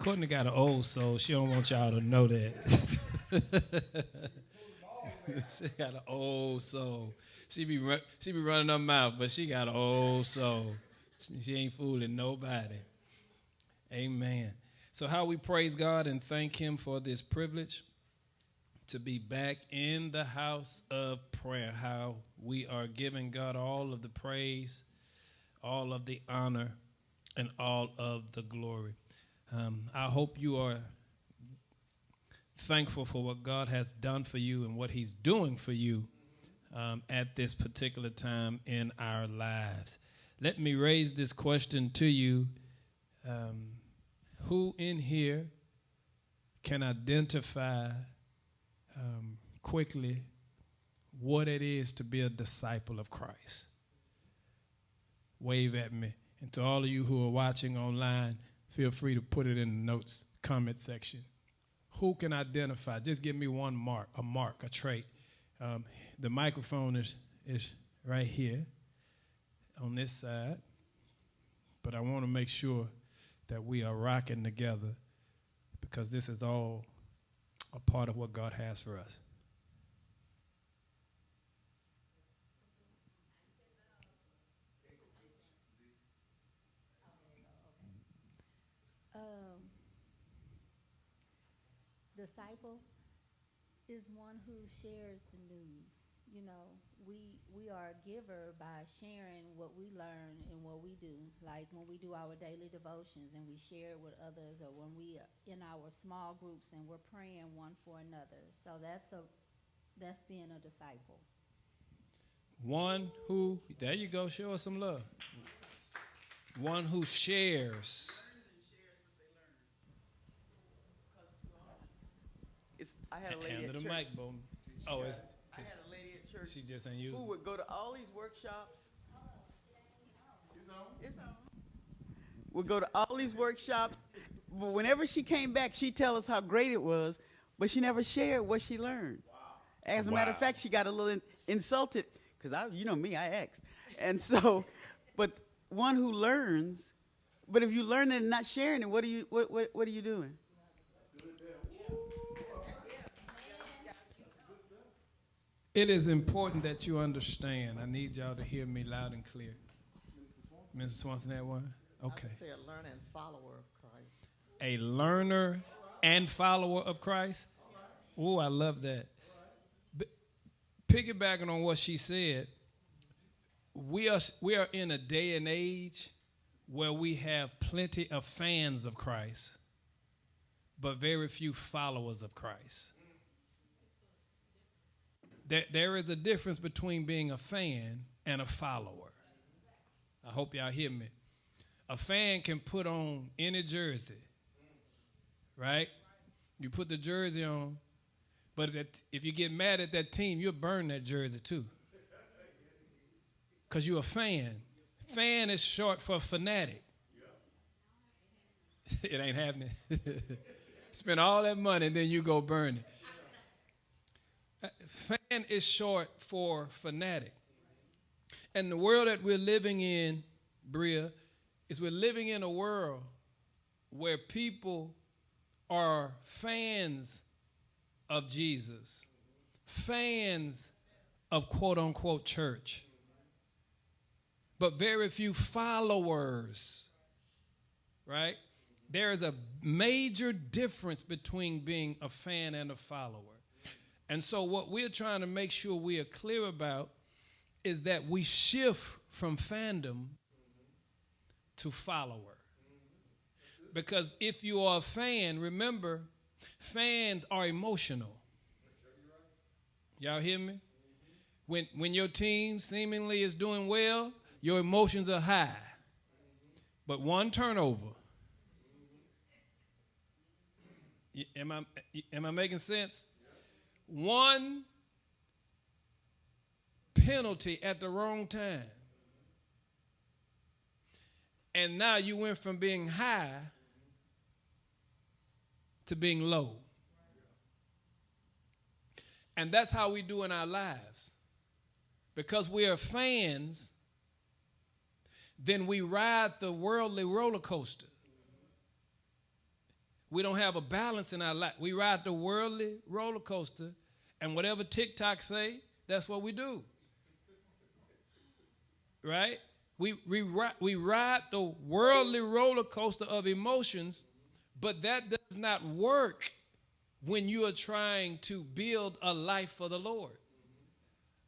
Courtney got an old soul. She don't want y'all to know that. She got an old soul. She be running her mouth, but she got an old soul. She ain't fooling nobody. Amen. So how we praise God and thank him for this privilege to be back in the house of prayer. How we are giving God all of the praise, all of the honor, and all of the glory. I hope you are thankful for what God has done for you and what he's doing for you at this particular time in our lives. Let me raise this question to you. Who in here can identify quickly what it is to be a disciple of Christ? Wave at me. And to all of you who are watching online, feel free to put it in the notes, comment section. Who can identify? Just give me one mark, a trait. The microphone is right here on this side, but I want to make sure that we are rocking together because this is all a part of what God has for us. Disciple is one who shares the news. You know, we are a giver by sharing what we learn and what we do. Like when we do our daily devotions and we share it with others, or when we are in our small groups and we're praying one for another. So that's being a disciple. One who, there you go, show us some love. One who shares. I had a lady Hand at the church. mic, Bowman. I had a lady at church. She just ain't using. Who would go to all these workshops. It's on. Would go to all these workshops, but whenever she came back, she'd tell us how great it was, but she never shared what she learned. Wow. As a matter of fact, she got a little insulted because I asked, and so, but one who learns, but if you learn it and not sharing it, what are you doing? It is important that you understand. I need y'all to hear me loud and clear. Mrs. Swanson, that one? Okay. I say a learner and follower of Christ. A learner and follower of Christ? Oh, I love that. Piggybacking on what she said, we are in a day and age where we have plenty of fans of Christ, but very few followers of Christ. There is a difference between being a fan and a follower. I hope y'all hear me. A fan can put on any jersey, right? You put the jersey on, but if you get mad at that team, you'll burn that jersey too. Because you're a fan. Fan is short for fanatic. It ain't happening. Spend all that money and then you go burn it. Fan is short for fanatic. And the world that we're living in, Bria, is we're living in a world where people are fans of Jesus, fans of quote-unquote church, but very few followers, right? There is a major difference between being a fan and a follower. And so what we're trying to make sure we are clear about is that we shift from fandom to follower. Because if you are a fan, remember, fans are emotional. Y'all hear me? When your team seemingly is doing well, your emotions are high. But one turnover. Am I making sense? One penalty at the wrong time. And now you went from being high to being low. And that's how we do in our lives. Because we are fans, then we ride the worldly roller coaster. We don't have a balance in our life. We ride the worldly roller coaster, and whatever TikTok say, that's what we do. Right? We ride the worldly roller coaster of emotions, but that does not work when you are trying to build a life for the Lord.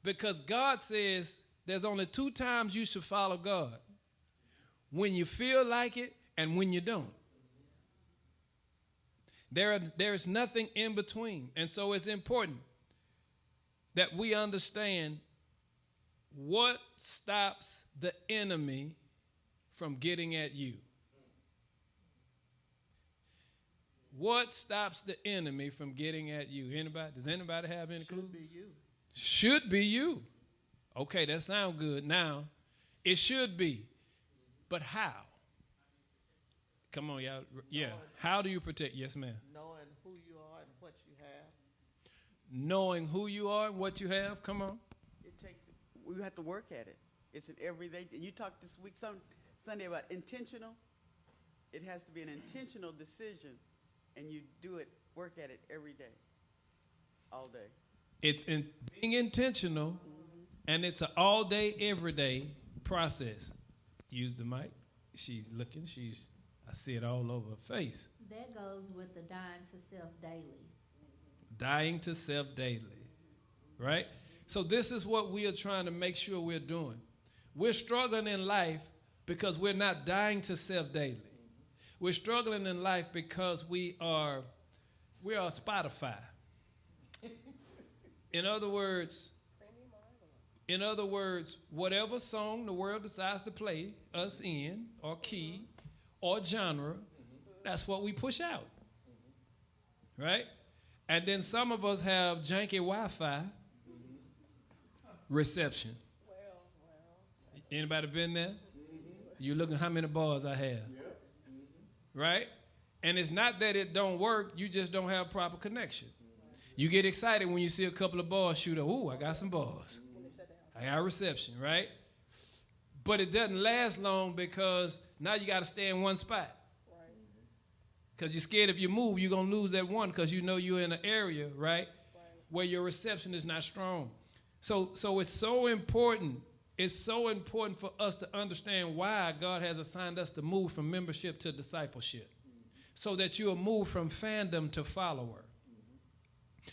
Because God says there's only 2 times you should follow God: when you feel like it and when you don't. There's nothing in between. And so it's important that we understand what stops the enemy from getting at you. What stops the enemy from getting at you? Anybody? Does anybody have any clue? Should be you. Should be you. Okay, that sounds good. Now, it should be. But how? Come on, y'all. Yeah. How do you protect? Yes, ma'am. Knowing who you are and what you have. Knowing who you are and what you have. Come on. We have to work at it. It's an everyday. You talked this week, Sunday, about intentional. It has to be an intentional decision, and you do it, work at it every day, all day. It's being intentional, and it's an all day, every day process. Use the mic. She's looking. I see it all over her face. That goes with the dying to self daily. Dying to self daily, right? So this is what we are trying to make sure we're doing. We're struggling in life because we're not dying to self daily. We're struggling in life because we are Spotify. In other words, whatever song the world decides to play us in, or key, or genre, that's what we push out, right? And then some of us have janky Wi-Fi reception. Anybody been there? You looking how many bars I have, right? And it's not that it don't work, you just don't have proper connection. You get excited when you see a couple of bars shoot up. Ooh, I got some bars. I got reception, right? But it doesn't last long because now you got to stay in one spot. Because you're scared if you move, you're going to lose that one because you know you're in an area, right, where your reception is not strong. So it's so important. It's so important for us to understand why God has assigned us to move from membership to discipleship, so that you'll move from fandom to follower.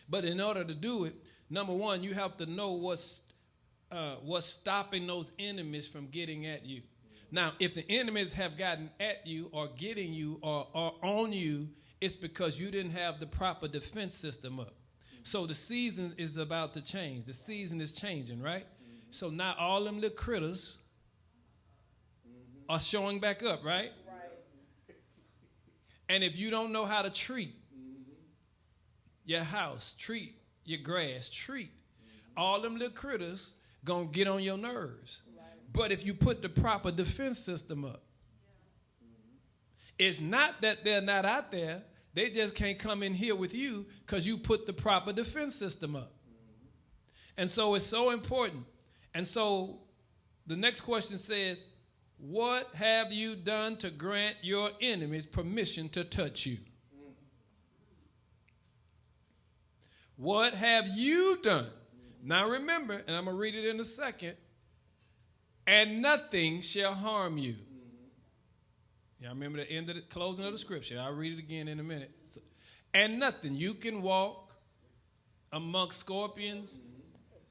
But in order to do it, number one, you have to know what's stopping those enemies from getting at you. Now, if the enemies have gotten at you or getting you or on you, it's because you didn't have the proper defense system up. So the season is about to change. The season is changing, right? So now all them little critters are showing back up, right? And if you don't know how to treat your house, treat your grass, treat all them little critters, gonna get on your nerves. But if you put the proper defense system up, it's not that they're not out there. They just can't come in here with you because you put the proper defense system up. And so it's so important. And so the next question says, what have you done to grant your enemies permission to touch you? What have you done? Now remember, and I'm going to read it in a second, and nothing shall harm you. Y'all remember the end of the closing of the scripture. I'll read it again in a minute. So, and nothing. You can walk amongst scorpions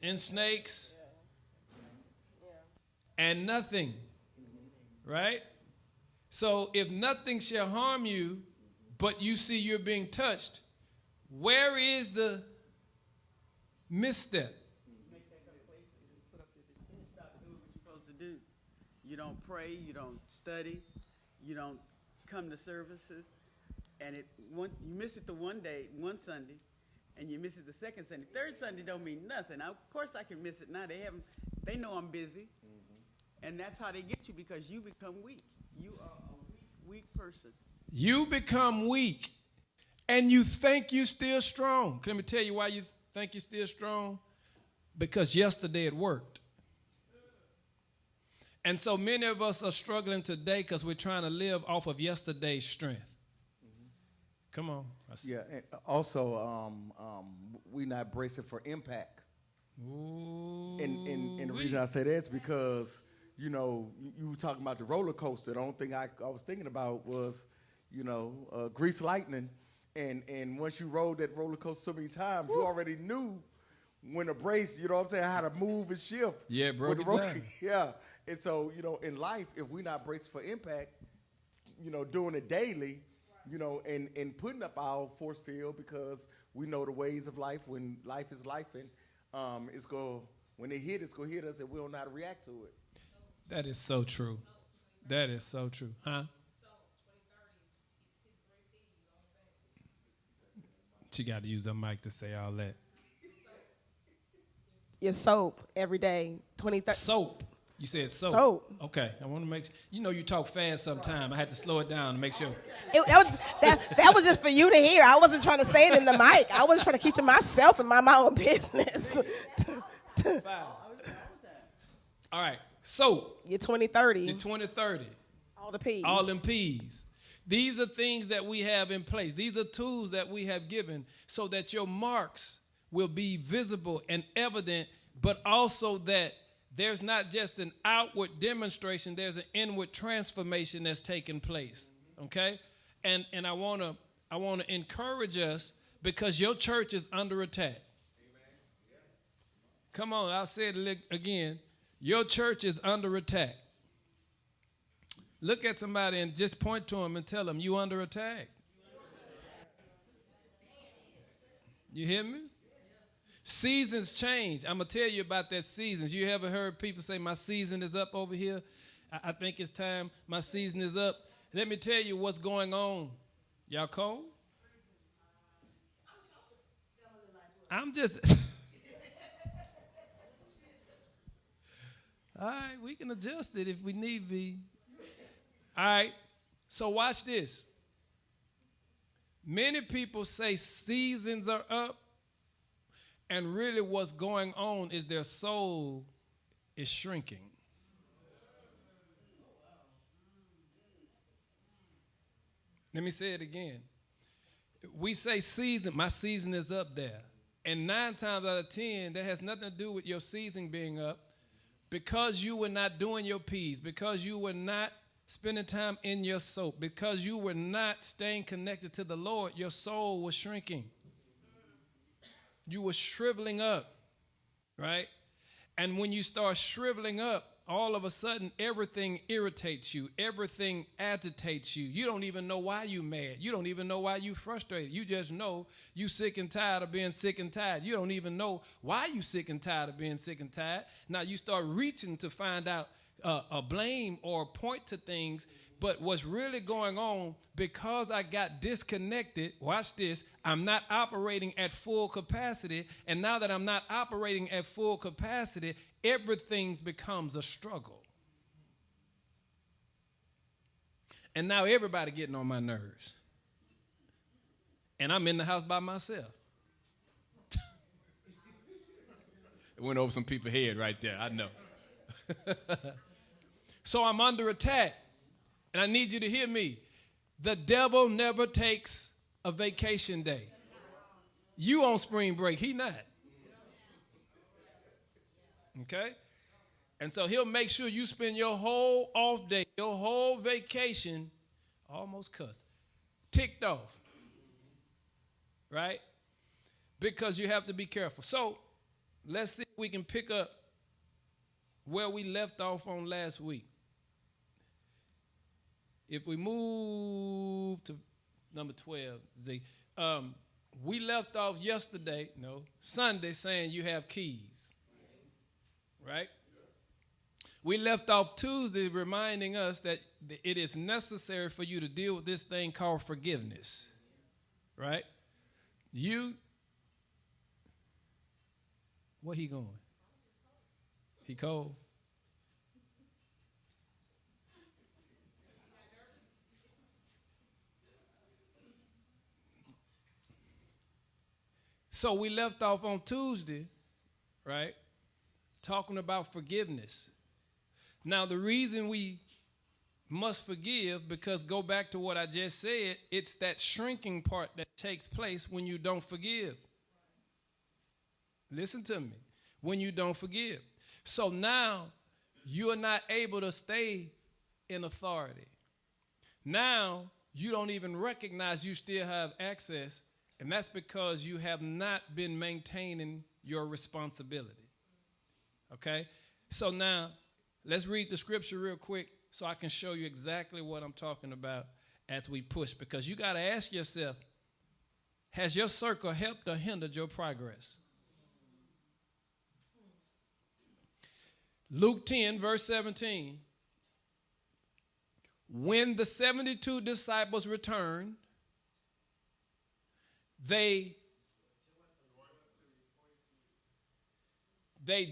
and snakes and nothing. Right? So if nothing shall harm you, but you see you're being touched, where is the misstep? Stop doing what you're supposed to do. You don't pray, you don't study, you don't come to services, and you miss it the one day, one Sunday, and you miss it the second Sunday. Third Sunday don't mean nothing. Now, of course I can miss it now. They know I'm busy, and that's how they get you, because you become weak. You are a weak person. You become weak, and you think you're still strong. Let me tell you why you think you're still strong. Because yesterday it worked. And so many of us are struggling today because we're trying to live off of yesterday's strength. Come on. I see. Yeah, and also we not bracing for impact. Ooh. And the reason I say that is because, you know, you were talking about the roller coaster. The only thing I was thinking about was, you know, Grease Lightning. And once you rode that roller coaster so many times, you already knew when to brace, you know what I'm saying, how to move and shift. Yeah, broke with it the down. Yeah. And so, you know, in life, if we're not bracing for impact, you know, doing it daily, you know, and putting up our force field because we know the ways of life when life is life and when they hit, it's going to hit us and we don't know how to react to it. That is so true. That is so true. Huh? She got to use her mic to say all that. Your soap every day, 2030. Soap. You said soap. Soap. Okay. I want to make sure. You know you talk fast sometime. I had to slow it down to make sure. That was just for you to hear. I wasn't trying to say it in the mic. I was trying to keep to myself and mind my own business. All right. Soap. Your 2030. The 2030. All the P's. All them P's. These are things that we have in place. These are tools that we have given so that your marks will be visible and evident, but also that there's not just an outward demonstration, there's an inward transformation that's taking place. Okay? And I wanna encourage us because your church is under attack. Come on, I'll say it again. Your church is under attack. Look at somebody and just point to them and tell them, you under attack. You hear me? Seasons change. I'm going to tell you about that seasons. You ever heard people say, my season is up over here? I think it's time. My season is up. Let me tell you what's going on. Y'all cold? I'm just... All right, we can adjust it if we need be. All right, so watch this. Many people say seasons are up, and really what's going on is their soul is shrinking. Let me say it again. We say season, my season is up there. And 9 times out of 10, that has nothing to do with your season being up. Because you were not doing your P's, because you were not spending time in your soap, because you were not staying connected to the Lord, your soul was shrinking. You were shriveling up, right? And when you start shriveling up, all of a sudden, everything irritates you. Everything agitates you. You don't even know why you're mad. You don't even know why you're frustrated. You just know you're sick and tired of being sick and tired. You don't even know why you're sick and tired of being sick and tired. Now you start reaching to find out a blame or point to things. But what's really going on, because I got disconnected, watch this, I'm not operating at full capacity. And now that I'm not operating at full capacity, everything becomes a struggle. And now everybody getting on my nerves. And I'm in the house by myself. It went over some people's head right there, I know. So I'm under attack. And I need you to hear me. The devil never takes a vacation day. You on spring break, he not. Okay? And so he'll make sure you spend your whole off day, your whole vacation, almost cussed, ticked off. Right? Because you have to be careful. So let's see if we can pick up where we left off on last week. If we move to number 12, Z, we left off Sunday saying you have keys, right? We left off Tuesday reminding us that it is necessary for you to deal with this thing called forgiveness, right? Where he going? He cold? So we left off on Tuesday, right, talking about forgiveness. Now, the reason we must forgive, because go back to what I just said, it's that shrinking part that takes place when you don't forgive. Listen to me. When you don't forgive. So now you are not able to stay in authority. Now you don't even recognize you still have access, and that's because you have not been maintaining your responsibility. Okay? So now let's read the scripture real quick so I can show you exactly what I'm talking about as we push, because you got to ask yourself, has your circle helped or hindered your progress? Luke 10, verse 17. When the 72 disciples returned, they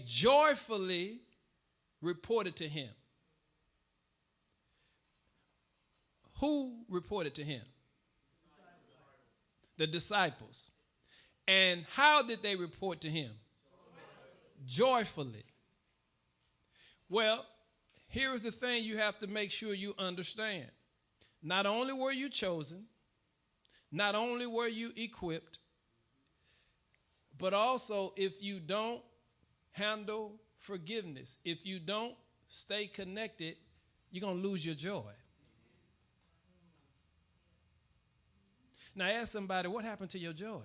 joyfully reported to him. Who reported to him? The disciples. And how did they report to him? Joyfully. Well, here is the thing you have to make sure you understand. Not only were you chosen, not only were you equipped, but also if you don't handle forgiveness, if you don't stay connected, you're going to lose your joy. Now ask somebody, what happened to your joy?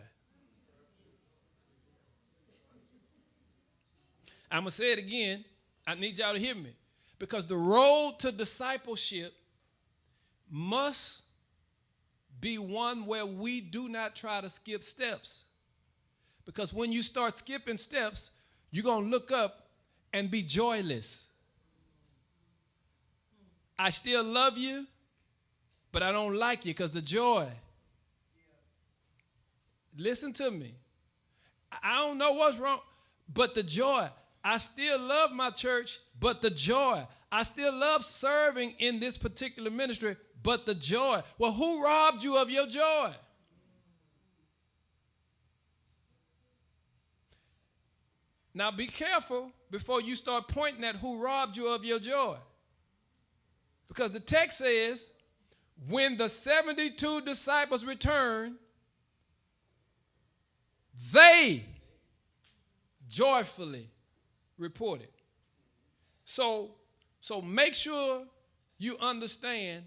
I'm going to say it again. I need y'all to hear me. Because the road to discipleship must be one where we do not try to skip steps. Because when you start skipping steps, you're going to look up and be joyless. I still love you, but I don't like you because the joy. Listen to me. I don't know what's wrong, but the joy. I still love my church, but the joy. I still love serving in this particular ministry, but the joy. Well, who robbed you of your joy? Now be careful before you start pointing at who robbed you of your joy. Because the text says, when the 72 disciples returned, they joyfully reported. So make sure you understand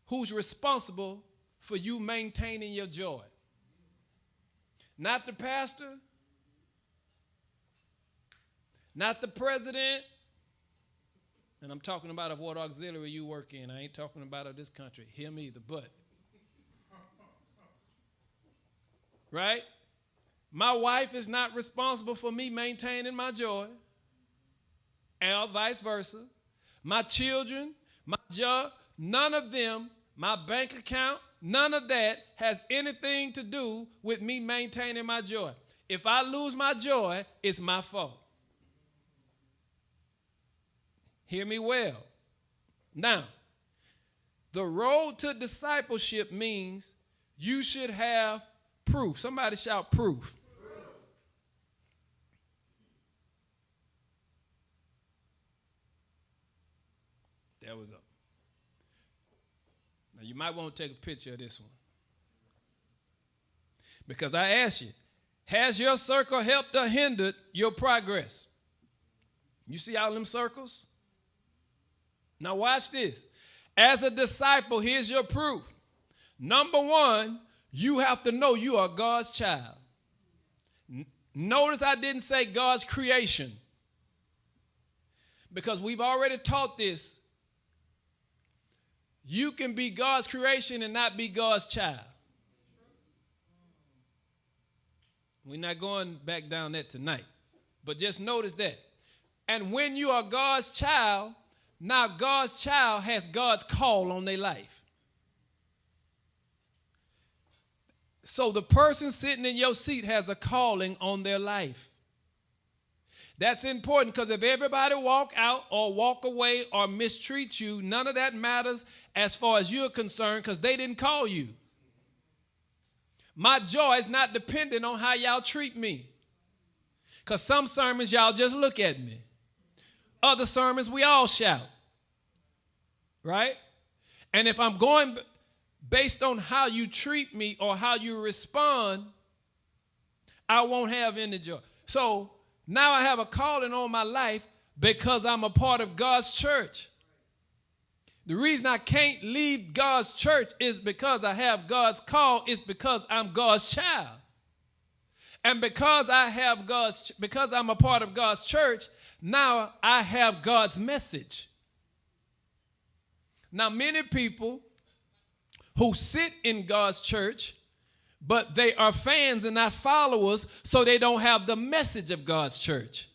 who's responsible for you maintaining your joy. Not the pastor, not the president, and I'm talking about of what auxiliary you work in. I ain't talking about of this country, him either, but. Right? My wife is not responsible for me maintaining my joy, and vice versa. My children, my job, none of them, my bank account, none of that has anything to do with me maintaining my joy. If I lose my joy, it's my fault. Hear me well. Now, the road to discipleship means you should have proof. Somebody shout proof. There we go. Now, you might want to take a picture of this one. Because I asked you, has your circle helped or hindered your progress? You see all them circles? Now watch this. As a disciple, here's your proof. Number one, you have to know you are God's child. Notice I didn't say God's creation. Because we've already taught this. You can be God's creation and not be God's child. We're not going back down that tonight. But just notice that. And when you are God's child, now God's child has God's call on their life. So the person sitting in your seat has a calling on their life. That's important because if everybody walk out or walk away or mistreat you, none of that matters as far as you're concerned because they didn't call you. My joy is not dependent on how y'all treat me. Because some sermons y'all just look at me. Other sermons we all shout. right? And if I'm going based on how you treat me or how you respond, I won't have any joy. So now I have a calling on my life because I'm a part of God's church. The reason I can't leave God's church is because I have God's call. It's because I'm God's child. And because I'm a part of God's church, now I have God's message. Now, many people who sit in God's church, but they are fans and not followers, so they don't have the message of God's church.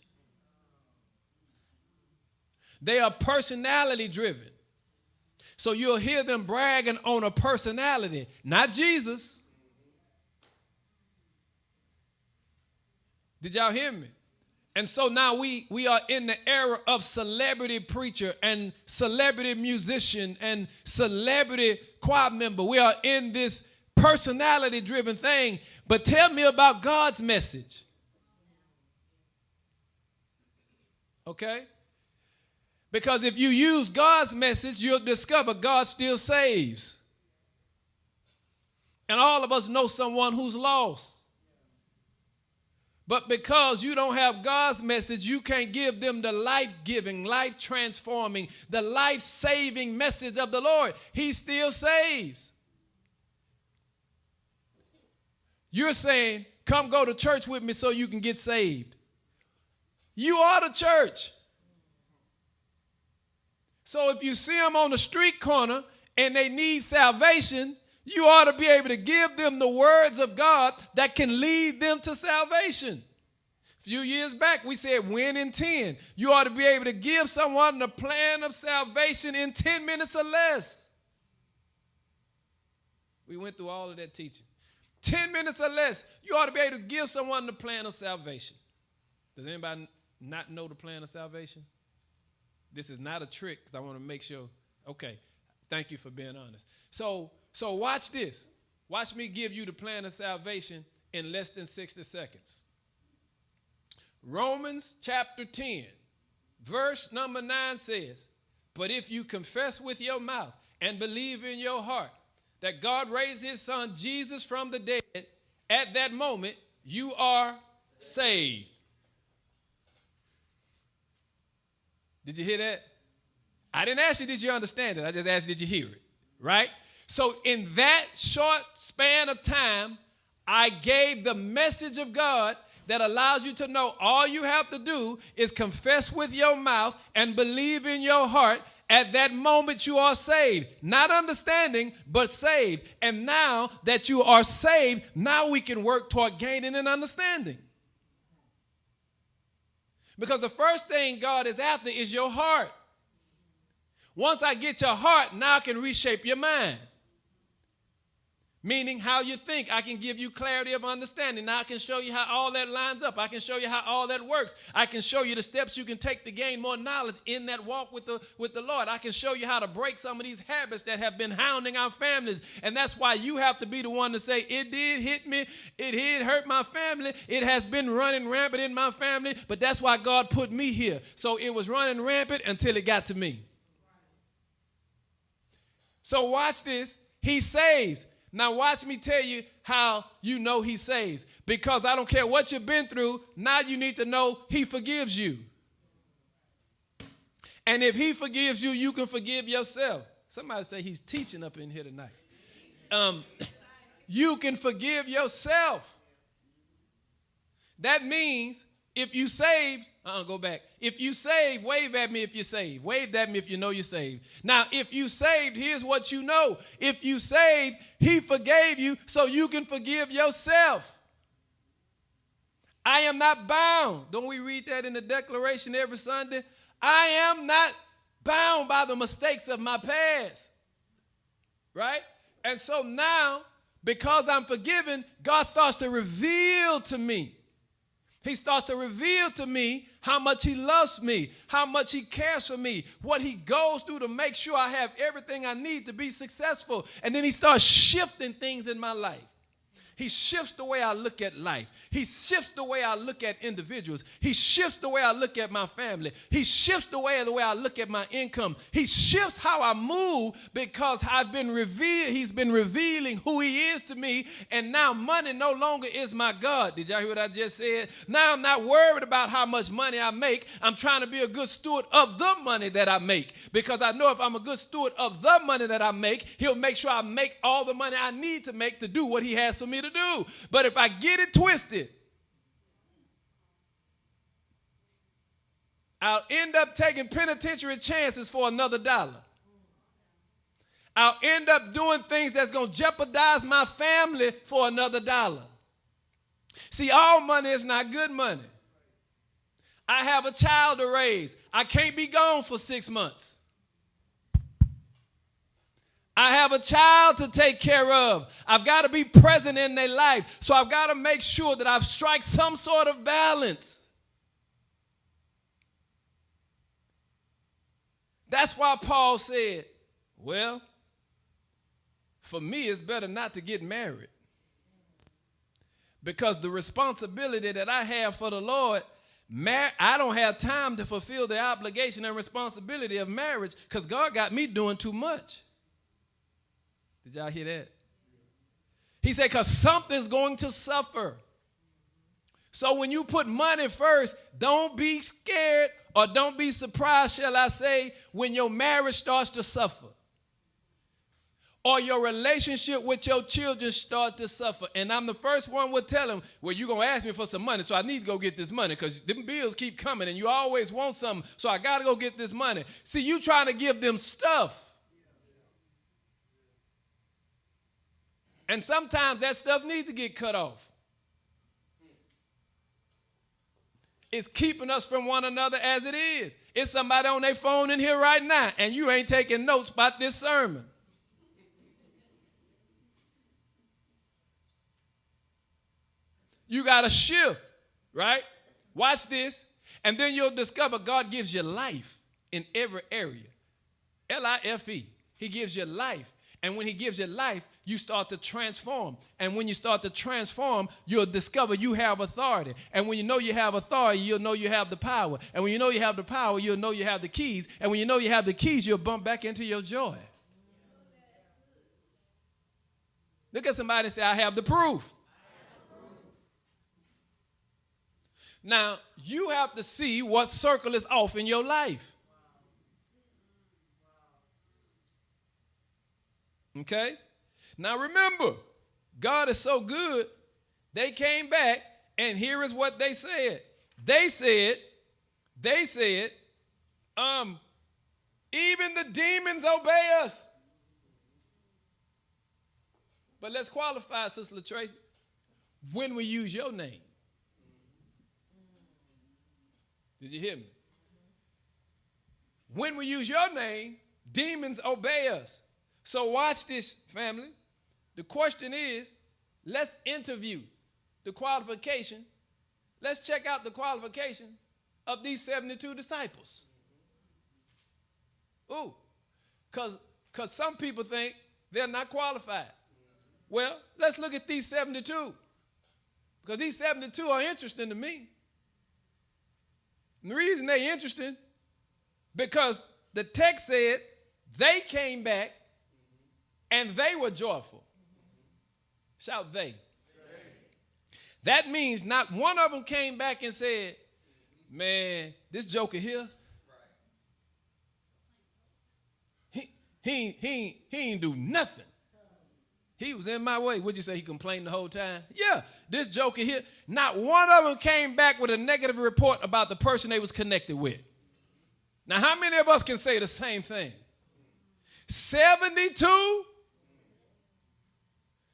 They are personality driven. So you'll hear them bragging on a personality, not Jesus. Did y'all hear me? And so now we are in the era of celebrity preacher and celebrity musician and celebrity choir member. We are in this personality-driven thing. But tell me about God's message. Okay? Because if you use God's message, you'll discover God still saves. And all of us know someone who's lost. But because you don't have God's message, you can't give them the life-giving, life-transforming, the life-saving message of the Lord. He still saves. You're saying, come go to church with me so you can get saved. You are the church. So if you see them on the street corner and they need salvation, you ought to be able to give them the words of God that can lead them to salvation. A few years back, we said win in 10. You ought to be able to give someone the plan of salvation in 10 minutes or less. We went through all of that teaching. 10 minutes or less, you ought to be able to give someone the plan of salvation. Does anybody not know the plan of salvation? This is not a trick because I want to make sure. Okay, thank you for being honest. So watch this. Watch me give you the plan of salvation in less than 60 seconds. Romans chapter 10, verse number 9 says, but if you confess with your mouth and believe in your heart that God raised his son Jesus from the dead, at that moment you are saved. Did you hear that? I didn't ask you, did you understand it? I just asked, did you hear it? Right? So in that short span of time, I gave the message of God that allows you to know all you have to do is confess with your mouth and believe in your heart. At that moment, you are saved. Not understanding, but saved. And now that you are saved, now we can work toward gaining an understanding. Because the first thing God is after is your heart. Once I get your heart, now I can reshape your mind. Meaning how you think. I can give you clarity of understanding. Now I can show you how all that lines up. I can show you how all that works. I can show you the steps you can take to gain more knowledge in that walk with the Lord. I can show you how to break some of these habits that have been hounding our families. And that's why you have to be the one to say, it did hit me. It did hurt my family. It has been running rampant in my family. But that's why God put me here. So it was running rampant until it got to me. So watch this. He saves. Now watch me tell you how you know he saves. Because I don't care what you've been through, now you need to know he forgives you. And if he forgives you, you can forgive yourself. Somebody say he's teaching up in here tonight. You can forgive yourself. That means if you saved, go back. If you saved, wave at me if you're saved. Wave at me if you know you're saved. Now, if you saved, here's what you know. If you saved, he forgave you so you can forgive yourself. I am not bound. Don't we read that in the declaration every Sunday? I am not bound by the mistakes of my past. Right? And so now, because I'm forgiven, God starts to reveal to me. He starts to reveal to me how much he loves me, how much he cares for me, what he goes through to make sure I have everything I need to be successful. And then he starts shifting things in my life. He shifts the way I look at life. He shifts the way I look at individuals. He shifts the way I look at my family. He shifts the way I look at my income. He shifts how I move because I've been revealed. He's been revealing who he is to me. And now money no longer is my God. Did y'all hear what I just said? Now I'm not worried about how much money I make. I'm trying to be a good steward of the money that I make, because I know if I'm a good steward of the money that I make, he'll make sure I make all the money I need to make to do what he has for me to do. But if I get it twisted, I'll end up taking penitentiary chances for another dollar. I'll end up doing things that's going to jeopardize my family for another dollar. See, all money is not good money. I have a child to raise. I can't be gone for 6 months. I have a child to take care of. I've got to be present in their life. So I've got to make sure that I've strike some sort of balance. That's why Paul said, well, for me, it's better not to get married. Because the responsibility that I have for the Lord, I don't have time to fulfill the obligation and responsibility of marriage because God got me doing too much. Did y'all hear that? He said, because something's going to suffer. So when you put money first, don't be scared or don't be surprised, shall I say, when your marriage starts to suffer. Or your relationship with your children start to suffer. And I'm the first one would tell them, well, you're going to ask me for some money, so I need to go get this money because them bills keep coming and you always want something, so I got to go get this money. See, you trying to give them stuff. And sometimes that stuff needs to get cut off. It's keeping us from one another as it is. It's somebody on their phone in here right now, and you ain't taking notes about this sermon. You got to shift, right? Watch this. And then you'll discover God gives you life in every area. L-I-F-E. He gives you life. And when he gives you life, you start to transform. And when you start to transform, you'll discover you have authority. And when you know you have authority, you'll know you have the power. And when you know you have the power, you'll know you have the keys. And when you know you have the keys, you'll bump back into your joy. Look at somebody and say, I have the proof. Now, you have to see what circle is off in your life. Okay? Now remember, God is so good, they came back, and here is what they said. They said, even the demons obey us. But let's qualify, Sister LaTracy, when we use your name. Did you hear me? When we use your name, demons obey us. So watch this, family. The question is, let's interview the qualification. Let's check out the qualification of these 72 disciples. Ooh, because some people think they're not qualified. Well, let's look at these 72. Because these 72 are interesting to me. And the reason they're interesting, because the text said they came back and they were joyful. Shout they. That means not one of them came back and said, man, this joker here, he ain't do nothing. He was in my way. Would you say he complained the whole time? Yeah, this joker here. Not one of them came back with a negative report about the person they was connected with. Now, how many of us can say the same thing? 72?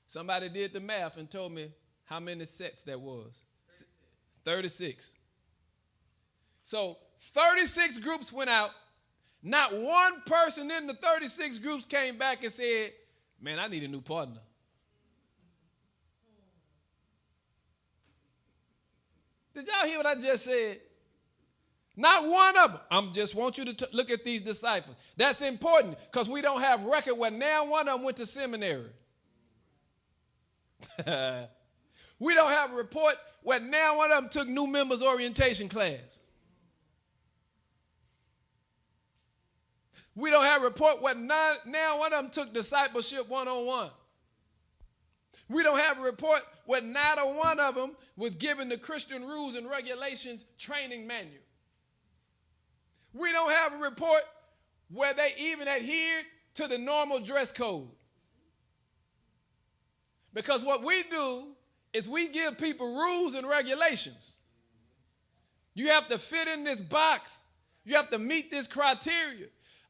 Somebody did the math and told me how many sets that was. 36. So 36 groups went out. Not one person in the 36 groups came back and said, man, I need a new partner. Did y'all hear what I just said? Not one of them. I just want you to look at these disciples. That's important because we don't have record where now one of them went to seminary. We don't have a report where now one of them took new members orientation class. We don't have a report where now one of them took discipleship 101. We don't have a report where neither one of them was given the Christian rules and regulations training manual. We don't have a report where they even adhered to the normal dress code. Because what we do is we give people rules and regulations. You have to fit in this box. You have to meet this criteria.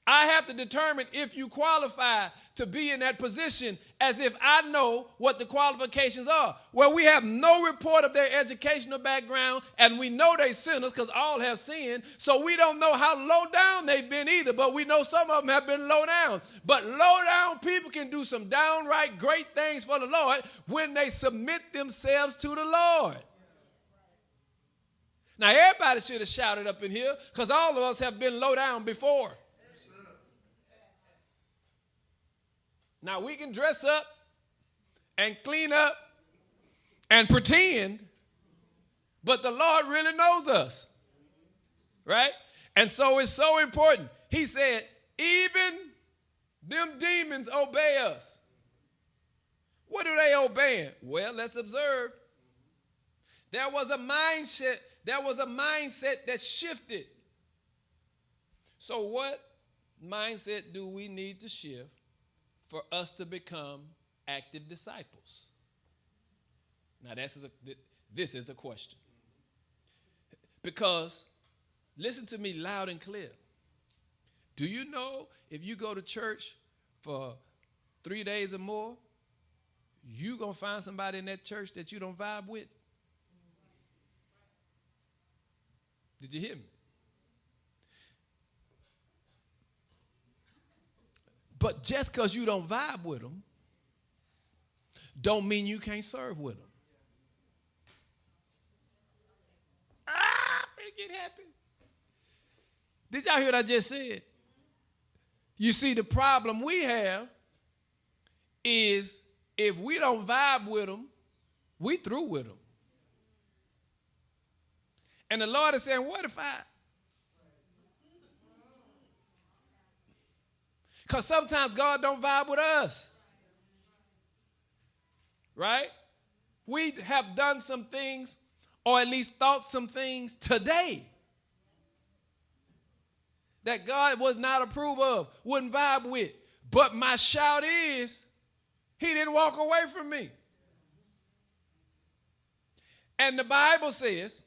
I have to determine if you qualify to be in that position as if I know what the qualifications are. Well, we have no report of their educational background, and we know they sinners because all have sinned, so we don't know how low down they've been either, but we know some of them have been low down. But low down people can do some downright great things for the Lord when they submit themselves to the Lord. Now, everybody should have shouted up in here because all of us have been low down before. Now, we can dress up and clean up and pretend, but the Lord really knows us, right? And so it's so important. He said, even them demons obey us. What do they obey? Well, let's observe. There was a mindset that shifted. So what mindset do we need to shift for us to become active disciples? Now, this is a question. Because, listen to me loud and clear. Do you know if you go to church for 3 days or more, you're going to find somebody in that church that you don't vibe with? Did you hear me? But just because you don't vibe with them, don't mean you can't serve with them. Make it happen. Did y'all hear what I just said? You see, the problem we have is if we don't vibe with them, we through with them. And the Lord is saying, what if I? Because sometimes God don't vibe with us. Right? We have done some things, or at least thought some things today that God was not approve of, wouldn't vibe with. But my shout is, he didn't walk away from me. And the Bible says,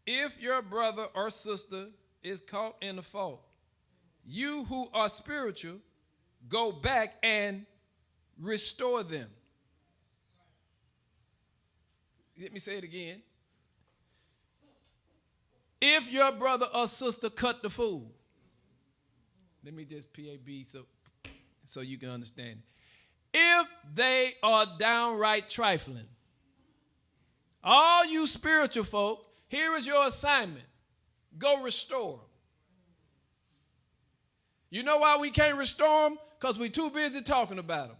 if your brother or sister is caught in a fault, you who are spiritual, go back and restore them. Let me say it again. If your brother or sister cut the fool, let me just PAB so you can understand. If they are downright trifling, all you spiritual folk, here is your assignment. Go restore them. You know why we can't restore them? Because we're too busy talking about them.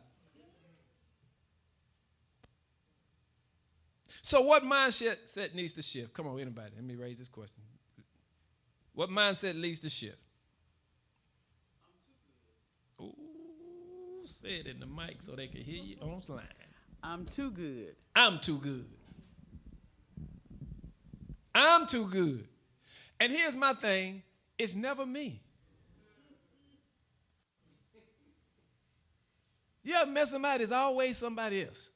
So what mindset needs to shift? Come on, anybody. Let me raise this question. What mindset needs to shift? Ooh, say it in the mic so they can hear you on line. I'm too good. I'm too good. I'm too good. And here's my thing. It's never me. You ever met somebody, it's always somebody else.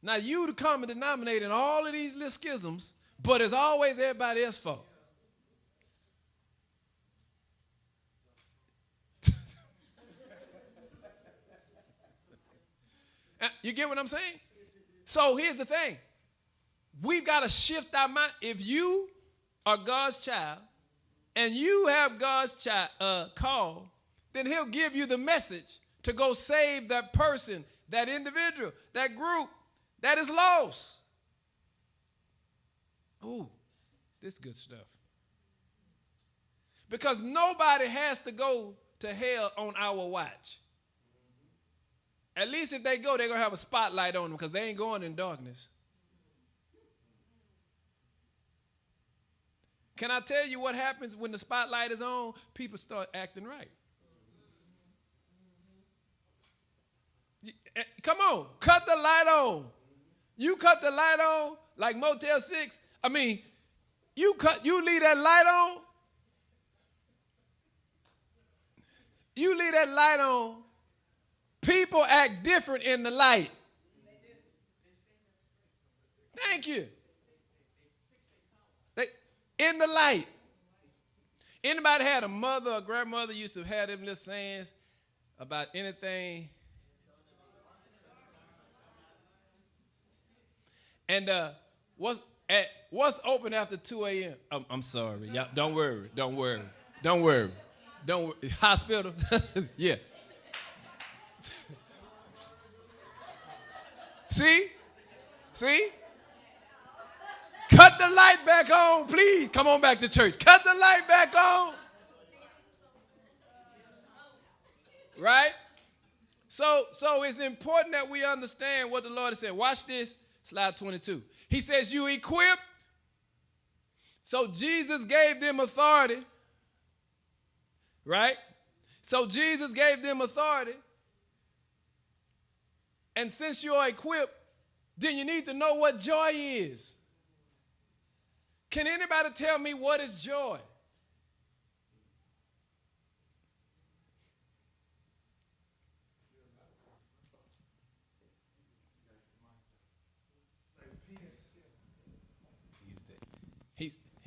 Now, you the common denominator in all of these little schisms, but it's always everybody else's fault. You get what I'm saying? So here's the thing. We've got to shift our mind. If you are God's child and you have God's call, then he'll give you the message to go save that person, that individual, that group that is lost. Ooh, this is good stuff. Because nobody has to go to hell on our watch. At least if they go, they're going to have a spotlight on them because they ain't going in darkness. Can I tell you what happens when the spotlight is on? People start acting right. Come on, cut the light on. You cut the light on like Motel 6. I mean, you leave that light on. You leave that light on. People act different in the light. Thank you. In the light. Anybody had a mother or grandmother used to have them little sayings about anything? And what's open after 2 a.m.? I'm sorry. Y'all, don't worry. Hospital? Yeah. See? Cut the light back on, please. Come on back to church. Cut the light back on. Right? So it's important that we understand what the Lord has said. Watch this. Slide 22. He says, you equipped. So Jesus gave them authority. Right? So Jesus gave them authority. And since you're equipped, then you need to know what joy is. Can anybody tell me what is joy?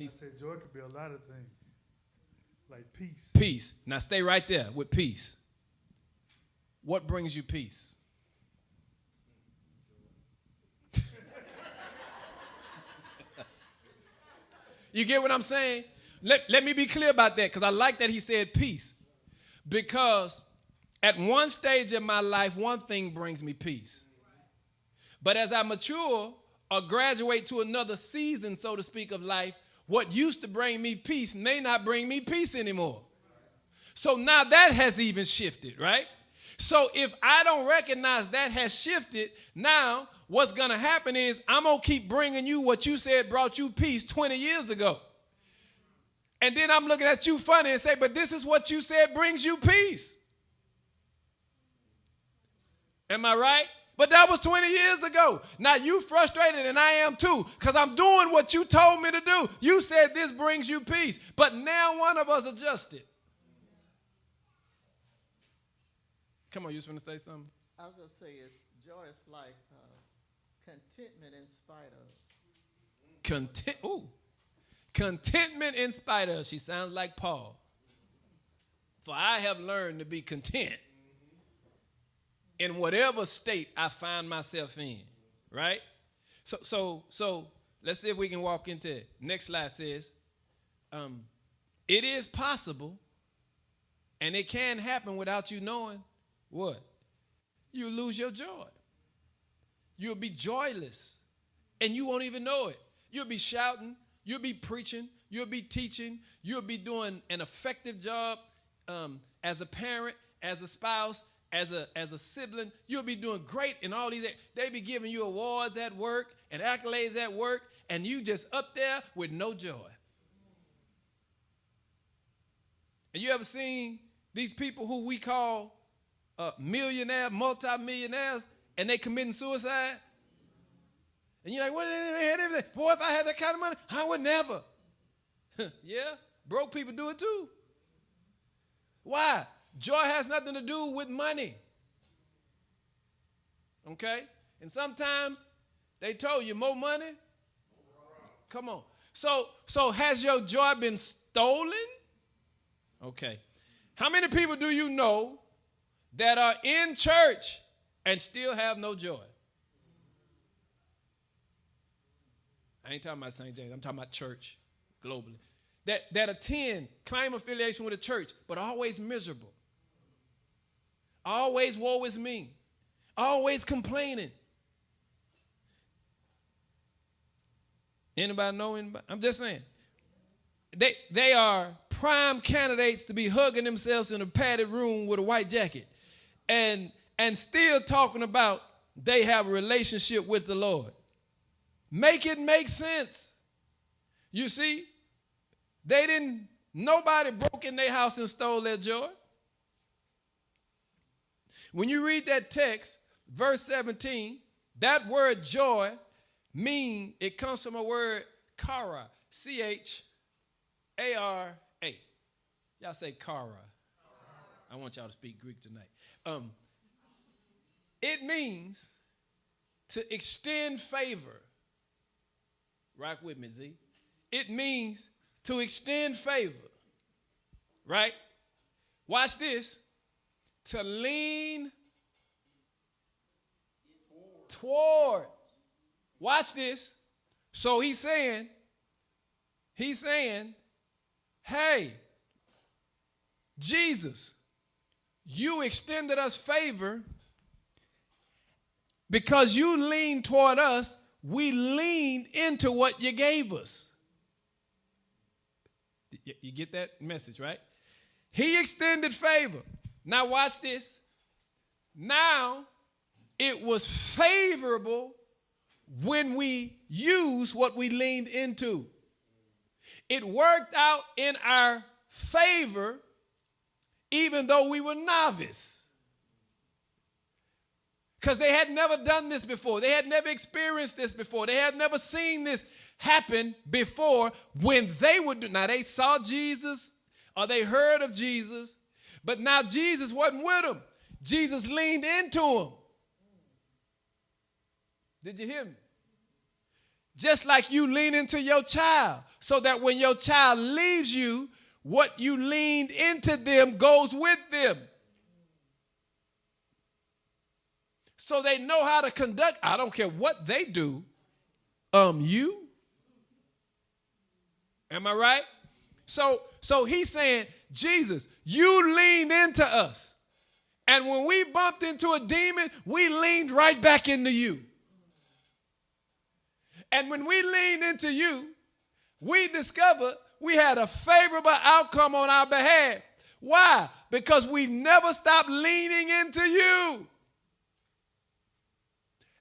I said joy could be a lot of things, like peace. Peace. Now stay right there with peace. What brings you peace? You get what I'm saying? Let me be clear about that because I like that he said peace. Because at one stage in my life, one thing brings me peace. But as I mature or graduate to another season, so to speak, of life, what used to bring me peace may not bring me peace anymore. So now that has even shifted, right? So if I don't recognize that has shifted, now what's going to happen is I'm going to keep bringing you what you said brought you peace 20 years ago. And then I'm looking at you funny and say, but this is what you said brings you peace. Am I right? But that was 20 years ago. Now you frustrated and I am too because I'm doing what you told me to do. You said this brings you peace. But now one of us adjusted. Come on, you was going to say something? I was going to say joy is like contentment in spite of. Contentment in spite of. She sounds like Paul. For I have learned to be content in whatever state I find myself in, right? So let's see if we can walk into it. Next slide says, it is possible, and it can happen without you knowing what? You lose your joy. You'll be joyless, and you won't even know it. You'll be shouting. You'll be preaching. You'll be teaching. You'll be doing an effective job as a parent, as a spouse, as a sibling. You'll be doing great in all these. They be giving you awards at work and accolades at work, and you just up there with no joy. And you ever seen these people who we call millionaires, multimillionaires, and they committing suicide? And you're like, what? They had everything. Boy, if I had that kind of money, I would never. Yeah, broke people do it too. Why? Joy has nothing to do with money. Okay? And sometimes they told you more money. Come on. So has your joy been stolen? Okay. How many people do you know that are in church and still have no joy? I ain't talking about St. James. I'm talking about church globally. That attend, claim affiliation with a church, but always miserable. Always woe is me. Always complaining. Anybody know anybody? I'm just saying. They are prime candidates to be hugging themselves in a padded room with a white jacket. And and still talking about they have a relationship with the Lord. Make it make sense. You see, nobody broke in their house and stole their joy. When you read that text, verse 17, that word joy it comes from a word chara, C-H-A-R-A. Y'all say chara. I want y'all to speak Greek tonight. It means to extend favor. Rock with me, Z. It means to extend favor. Right? Watch this. To lean toward. Watch this. So he's saying, hey, Jesus, you extended us favor because you leaned toward us. We leaned into what you gave us. You get that message, right? He extended favor. Now watch this. Now it was favorable when we used what we leaned into. It worked out in our favor even though we were novice. Because they had never done this before. They had never experienced this before. They had never seen this happen before when they would do. Now they saw Jesus or they heard of Jesus, but now Jesus wasn't with them. Jesus leaned into them. Did you hear me? Just like you lean into your child, so that when your child leaves you, what you leaned into them goes with them. So they know how to conduct. I don't care what they do. You. Am I right? So he's saying, Jesus, you leaned into us. And when we bumped into a demon, we leaned right back into you. And when we leaned into you, we discovered we had a favorable outcome on our behalf. Why? Because we never stopped leaning into you.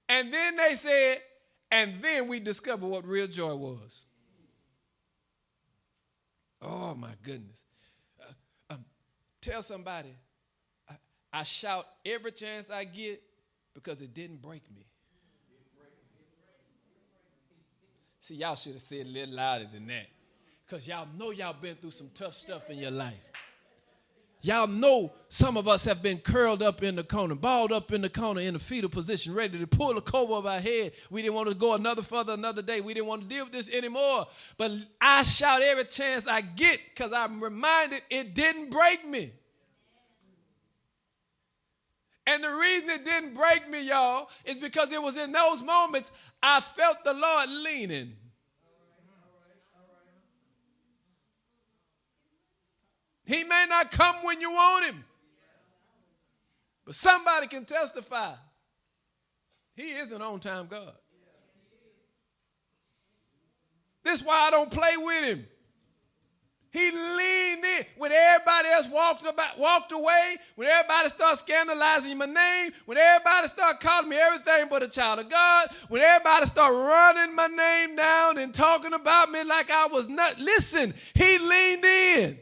And then they said, and then we discovered what real joy was. Oh, my goodness. Tell somebody, I shout every chance I get because it didn't break me. See, y'all should have said it a little louder than that. Because y'all know y'all been through some tough stuff in your life. Y'all know some of us have been curled up in the corner, balled up in the corner in a fetal position, ready to pull the cover over our head. We didn't want to go another day. We didn't want to deal with this anymore. But I shout every chance I get because I'm reminded it didn't break me. And the reason it didn't break me, y'all, is because it was in those moments I felt the Lord leaning. He may not come when you want him, but somebody can testify. He is an on-time God. This is why I don't play with him. He leaned in when everybody else walked away, when everybody started scandalizing my name, when everybody started calling me everything but a child of God, when everybody started running my name down and talking about me like I was nuts. Listen, he leaned in.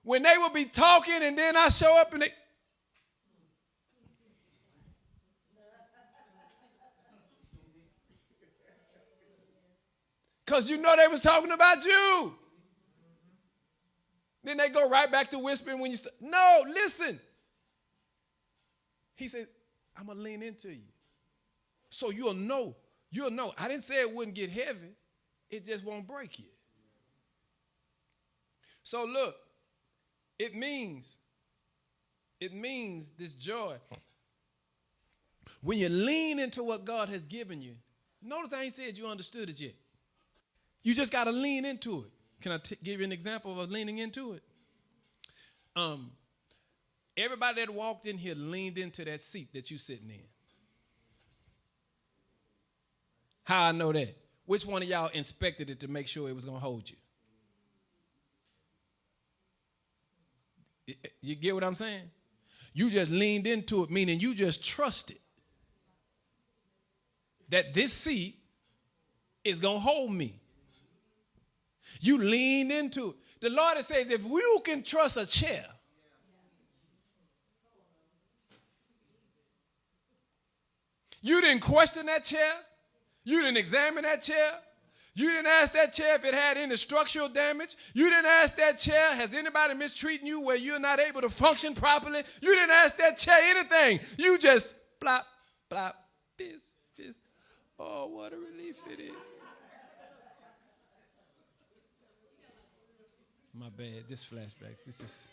When they would be talking and then I show up and they... Because you know they was talking about you. Then they go right back to whispering when you... No, listen. He said, I'm going to lean into you. So you'll know. You'll know. I didn't say it wouldn't get heavy. It just won't break you. So look. It means this joy. When you lean into what God has given you, notice I ain't said you understood it yet. You just got to lean into it. Can I give you an example of leaning into it? Everybody that walked in here leaned into that seat that you sitting in. How I know that? Which one of y'all inspected it to make sure it was going to hold you? You get what I'm saying? You just leaned into it, meaning you just trusted that this seat is going to hold me. You leaned into it. The Lord has said, if you can trust a chair, you didn't question that chair. You didn't examine that chair. You didn't ask that chair if it had any structural damage. You didn't ask that chair, has anybody mistreating you where you're not able to function properly? You didn't ask that chair anything. You just plop, plop, fizz. Oh, what a relief it is. My bad, just flashbacks. It's just,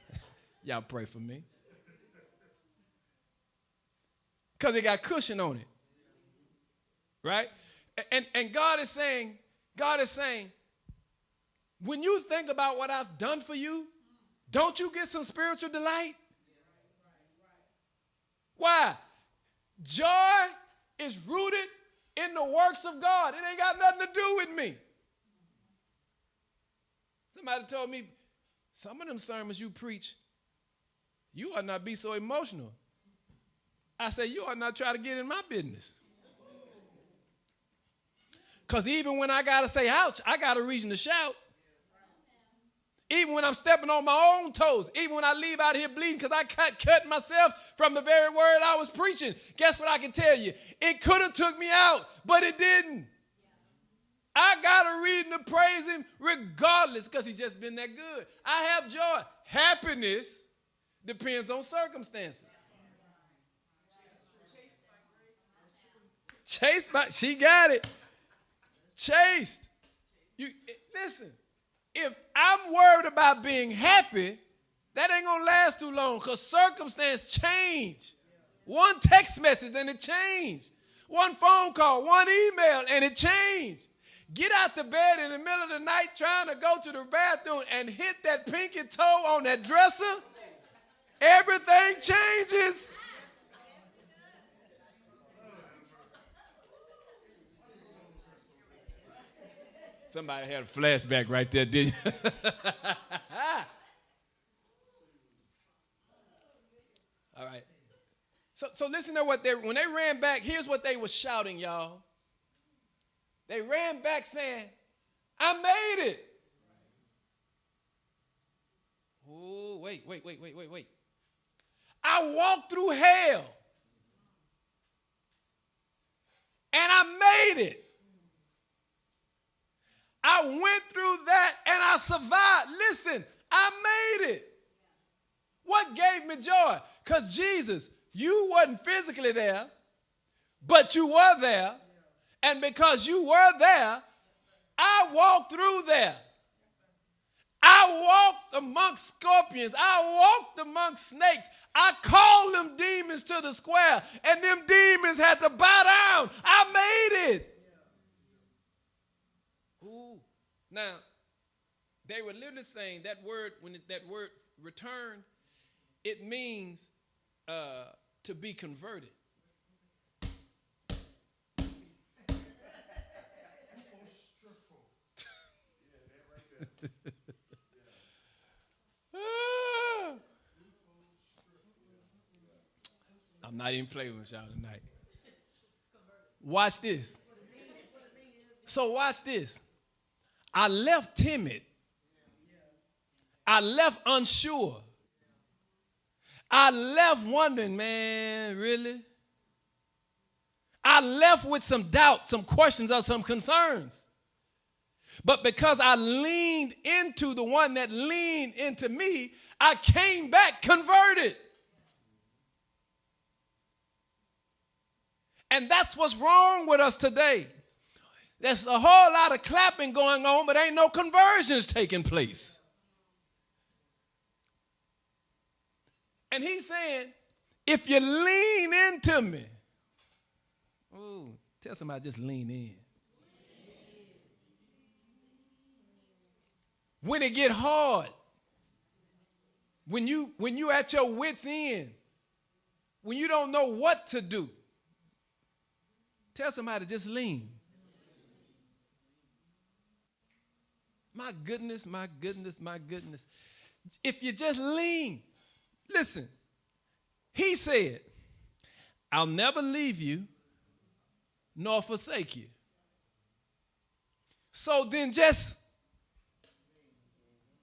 y'all pray for me. Because it got cushion on it. Right? And God is saying, when you think about what I've done for you, don't you get some spiritual delight? Why? Joy is rooted in the works of God. It ain't got nothing to do with me. Somebody told me, some of them sermons you preach, you ought not be so emotional. I said, you ought not try to get in my business. Because even when I got to say ouch, I got a reason to shout. Even when I'm stepping on my own toes, even when I leave out here bleeding because I cut myself from the very word I was preaching, guess what I can tell you? It could have took me out, but it didn't. I got a reason to praise him regardless because he's just been that good. I have joy. Happiness depends on circumstances. Chased by, she got it. Chased. Listen, if I'm worried about being happy, that ain't going to last too long because circumstances change. One text message and it changed. One phone call, one email and it changed. Get out the bed in the middle of the night trying to go to the bathroom and hit that pinky toe on that dresser, everything changes. Somebody had a flashback right there, didn't you? All right. So listen to what when they ran back, here's what they were shouting, y'all. They ran back saying, I made it. Oh, wait. I walked through hell. And I made it. I went through that and I survived. Listen, I made it. What gave me joy? Because Jesus, you wasn't physically there, but you were there. And because you were there, I walked through there. I walked amongst scorpions. I walked amongst snakes. I called them demons to the square, and them demons had to bow down. I made it. Ooh. Now, they were literally saying that word, when that word returned, it means to be converted. I'm not even playing with y'all tonight. Watch this. So watch this. I left timid. I left unsure. I left wondering, man, really? I left with some doubt, some questions, or some concerns. But because I leaned into the one that leaned into me, I came back converted. And that's what's wrong with us today. There's a whole lot of clapping going on, but ain't no conversions taking place. And he's saying, if you lean into me, ooh, tell somebody just lean in. When it get hard, when you at your wit's end, when you don't know what to do, tell somebody just lean. My goodness. If you just lean, Listen, he said, I'll never leave you nor forsake you. So then just,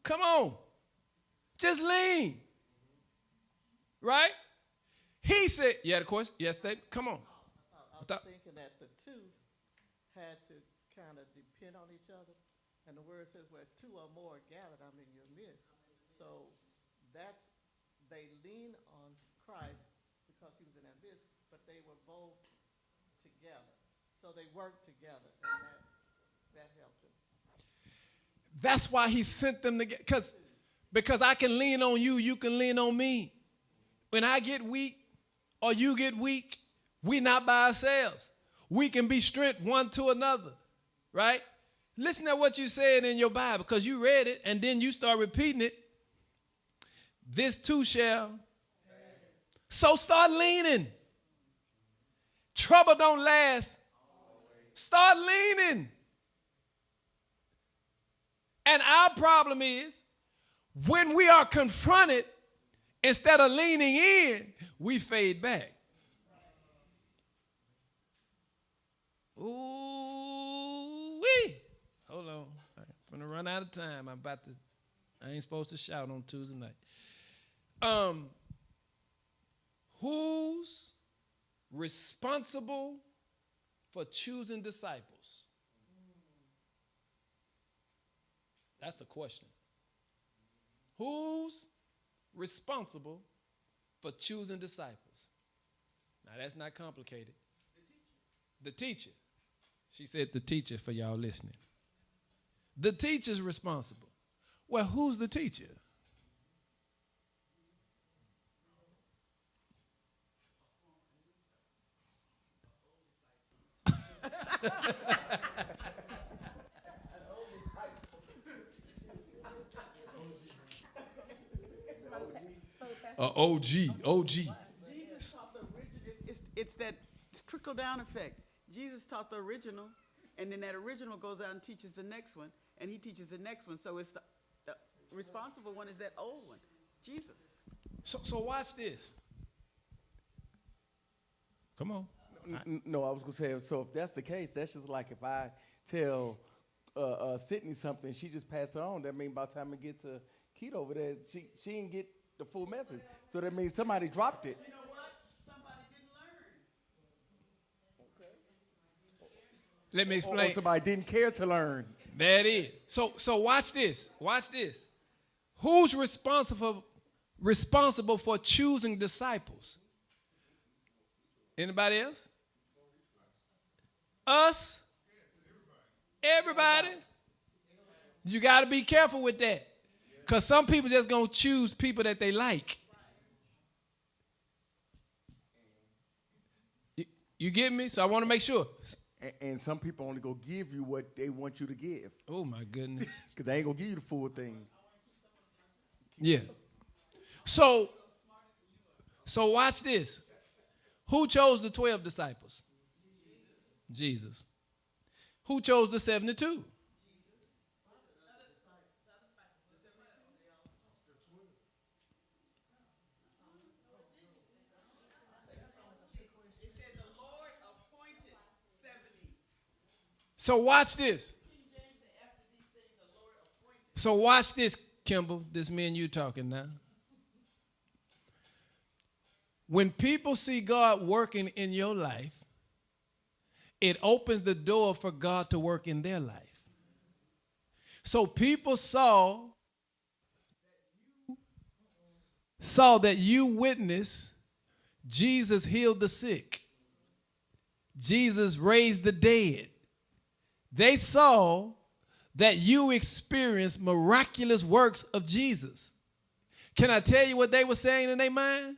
come on, just lean. Right? He said, you had a question? Yes, Dave? Come on. I was thinking that the two had to kind of depend on each other. And the word says, where two or more are gathered, I'm in your midst. So they lean on Christ because he was in their midst, but they were both together. So they worked together, and that helped them. That's why he sent them together. Because I can lean on you, you can lean on me. When I get weak or you get weak, we're not by ourselves. We can be strength one to another, right? Listen to what you said in your Bible, because you read it and then you start repeating it. This too shall. So start leaning. Trouble don't last. Start leaning. And our problem is when we are confronted, instead of leaning in, we fade back. Ooh-wee. Hold on. I'm going to run out of time. I ain't supposed to shout on Tuesday night. Who's responsible for choosing disciples? That's a question. Who's responsible for choosing disciples? Now, that's not complicated. The teacher. She said the teacher for y'all listening. The teacher's responsible. Well, who's the teacher? OG. Jesus taught the original. It's that trickle-down effect. Jesus taught the original, and then that original goes out and teaches the next one, and he teaches the next one. So it's the responsible one is that old one, Jesus. So watch this. Come on. No, I was going to say, so if that's the case, that's just like if I tell Sydney something, she just passed it on. That means by the time I get to Keita over there, she didn't get the full message. So that means somebody dropped it. You know what? Somebody didn't learn. Let me explain. Or somebody didn't care to learn. That is. So watch this. Watch this. Who's responsible for choosing disciples? Anybody else? Us? Everybody? You got to be careful with that. Because some people just going to choose people that they like. You get me? So I want to make sure. And some people only go give you what they want you to give. Oh, my goodness. Because they ain't going to give you the full thing. Yeah. So watch this. Who chose the 12 disciples? Jesus. Who chose the 72? So watch this. So watch this, Kimball. This me and you talking now. When people see God working in your life, it opens the door for God to work in their life. So people saw that you witnessed Jesus healed the sick. Jesus raised the dead. They saw that you experienced miraculous works of Jesus. Can I tell you what they were saying in their mind?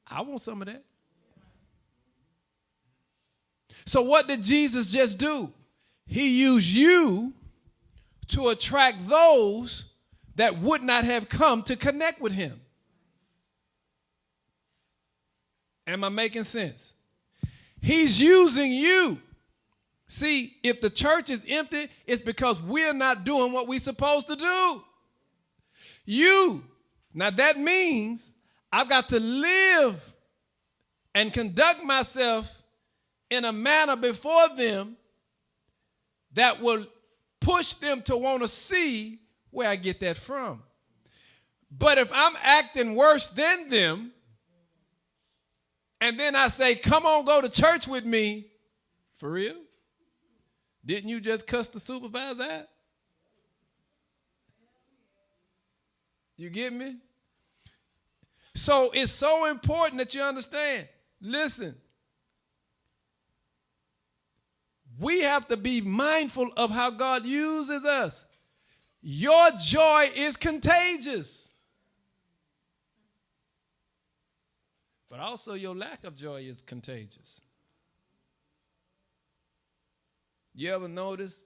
I want some of that. So what did Jesus just do? He used you to attract those that would not have come to connect with him. Am I making sense? He's using you. See, if the church is empty, it's because we're not doing what we're supposed to do. You Now that means I've got to live and conduct myself in a manner before them that will push them to want to see where I get that from. But if I'm acting worse than them, and then I say, come on, go to church with me, for real? Didn't you just cuss the supervisor out? You get me? So it's so important that you understand. Listen, we have to be mindful of how God uses us. Your joy is contagious. But also your lack of joy is contagious. You ever notice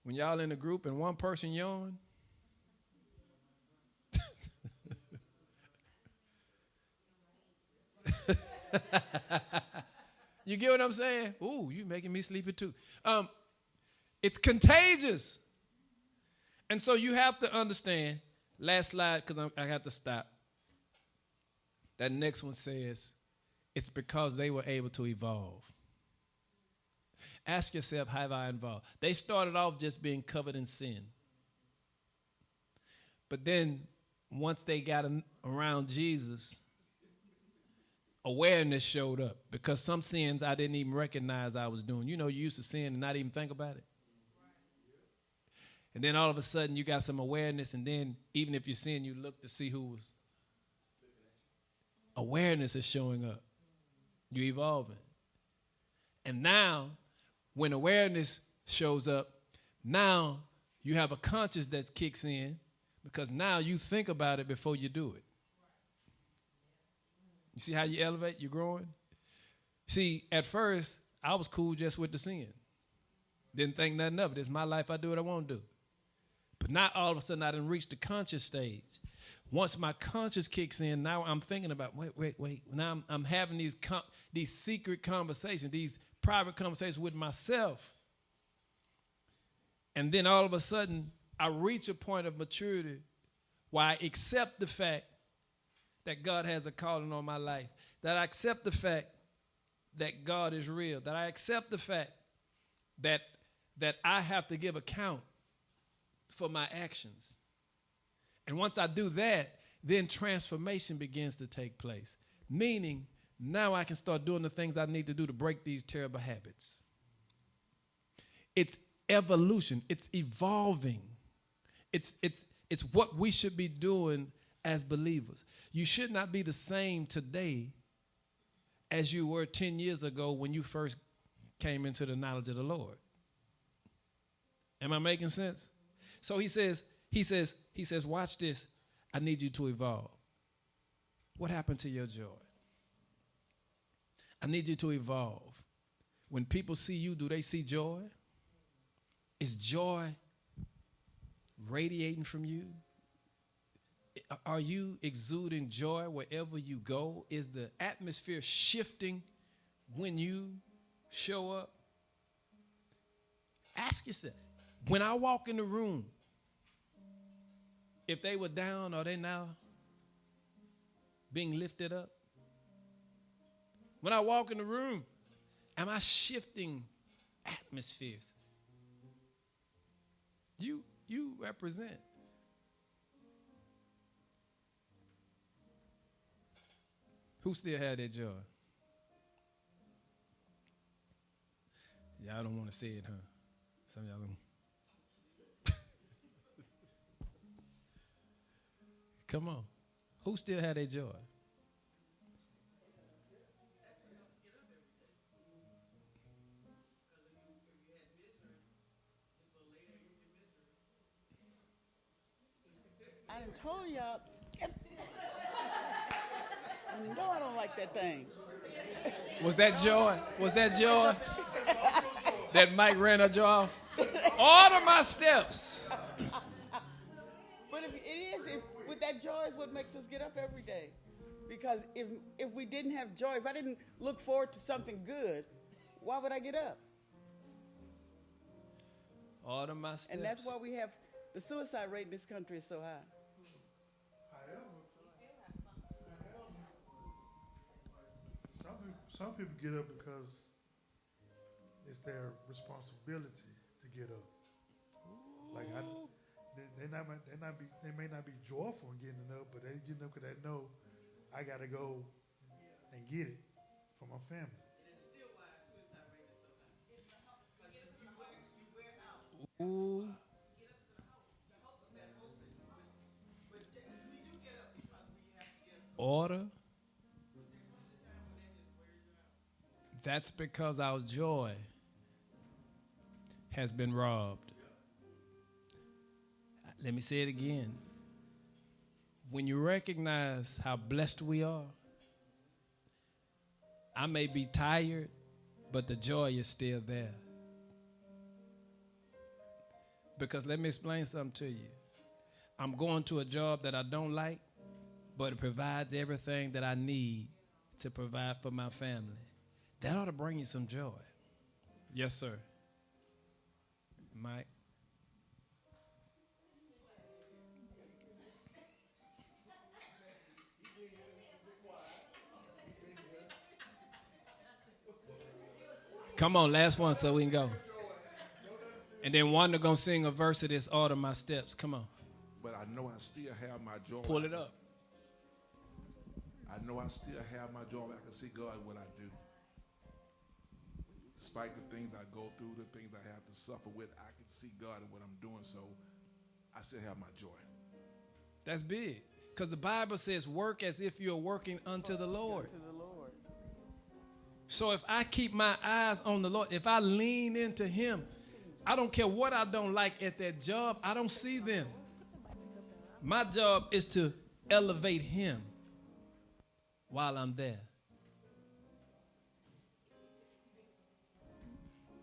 when y'all in a group and one person yawn? You get what I'm saying? Ooh, you making me sleepy too. It's contagious. And so you have to understand, last slide, because I have to stop. That next one says, it's because they were able to evolve. Ask yourself, how have I evolved? They started off just being covered in sin. But then once they got around Jesus, awareness showed up, because some sins I didn't even recognize I was doing. You know, you used to sin and not even think about it. And then all of a sudden you got some awareness, and then even if you sin, you look to see who was. Awareness is showing up. You're evolving. And now, when awareness shows up, now you have a conscience that kicks in, because now you think about it before you do it. You see how you elevate? You're growing? See, at first, I was cool just with the sin. Didn't think nothing of it. It's my life. I do what I want to do. But now all of a sudden I done reached the conscious stage. Once my conscience kicks in, now I'm thinking about, wait. Now I'm having these secret conversations, these private conversations with myself. And then all of a sudden, I reach a point of maturity where I accept the fact that God has a calling on my life, that I accept the fact that God is real, that I accept the fact that I have to give account for my actions. And once I do that, then transformation begins to take place. Meaning, now I can start doing the things I need to do to break these terrible habits. It's evolution. It's evolving. It's what we should be doing as believers. You should not be the same today as you were 10 years ago when you first came into the knowledge of the Lord. Am I making sense? So he says, watch this. I need you to evolve. What happened to your joy? I need you to evolve. When people see you, do they see joy? Is joy radiating from you? Are you exuding joy wherever you go? Is the atmosphere shifting when you show up? Ask yourself, when I walk in the room, if they were down, are they now being lifted up? When I walk in the room, am I shifting atmospheres? You represent. Who still had that joy? Y'all don't want to say it, huh? Some of y'all don't. Come on. Who still had their joy? I done told y'all. You know I don't like that thing. Was that joy? Was that joy? That Mike ran a joy off? Order my steps. But with that joy is what makes us get up every day. Because if we didn't have joy, if I didn't look forward to something good, why would I get up? Order my steps. And that's why we have the suicide rate in this country is so high. Some people get up because it's their responsibility to get up. Like they may not be joyful in getting up, but they get up because they know I got to go and get it for my family. Ooh. Order. That's because our joy has been robbed. Let me say it again. When you recognize how blessed we are, I may be tired, but the joy is still there. Because let me explain something to you. I'm going to a job that I don't like, but it provides everything that I need to provide for my family. That ought to bring you some joy. Yes, sir. Mike? Come on, last one so we can go. And then Wanda gonna sing a verse of this Order My Steps. Come on. But I know I still have my joy. Pull it up. I know I still have my joy. I can see God in what I do. Despite the things I go through, the things I have to suffer with, I can see God in what I'm doing. So I still have my joy. That's big. Because the Bible says work as if you're working unto the Lord. So if I keep my eyes on the Lord, if I lean into him, I don't care what I don't like at that job, I don't see them. My job is to elevate him while I'm there.